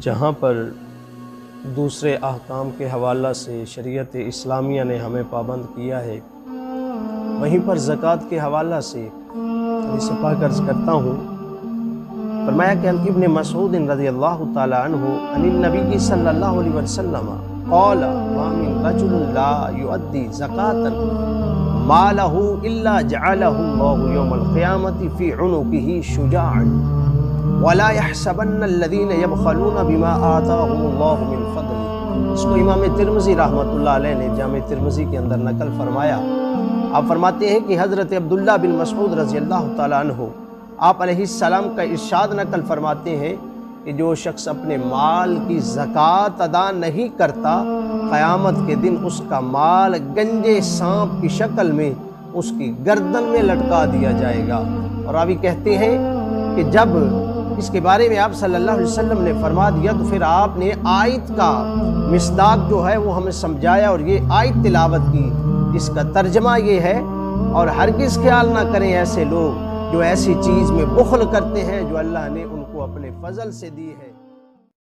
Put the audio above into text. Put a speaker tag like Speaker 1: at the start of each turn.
Speaker 1: جہاں پر دوسرے احکام کے حوالہ سے شریعت اسلامیہ نے ہمیں پابند کیا ہے، وہیں پر زکوٰۃ کے حوالہ سے حدیث پاک عرض کرتا ہوں۔ فرمایا کہ ابن مسعود رضی اللہ تعالی عنہ عن النبی صلی اللہ علیہ وسلم قال ما من رجل لا يؤدي زکاة مالہ الا جعلہ اللہ یوم القیامة فی عنقہ شجاعا ولا يحسبن الذین یبخلون بما آتاهم اللہ من فضلہ۔ اس کو امام ترمذی رحمۃ اللہ علیہ نے جامع ترمذی کے اندر نقل فرمایا۔ آپ فرماتے ہیں کہ حضرت عبداللہ بن مسعود رضی اللہ تعالی عنہ آپ علیہ السلام کا ارشاد نقل فرماتے ہیں کہ جو شخص اپنے مال کی زکوٰۃ ادا نہیں کرتا، قیامت کے دن اس کا مال گنجے سانپ کی شکل میں اس کی گردن میں لٹکا دیا جائے گا۔ اور راوی کہتے ہیں کہ جب اس کے بارے میں آپ صلی اللہ علیہ وسلم نے فرما دیا تو پھر آپ نے آیت کا مصداق جو ہے وہ ہمیں سمجھایا اور یہ آیت تلاوت کی، جس کا ترجمہ یہ ہے، اور ہرگز خیال نہ کریں ایسے لوگ جو ایسی چیز میں بخل کرتے ہیں جو اللہ نے ان کو اپنے فضل سے دی ہے۔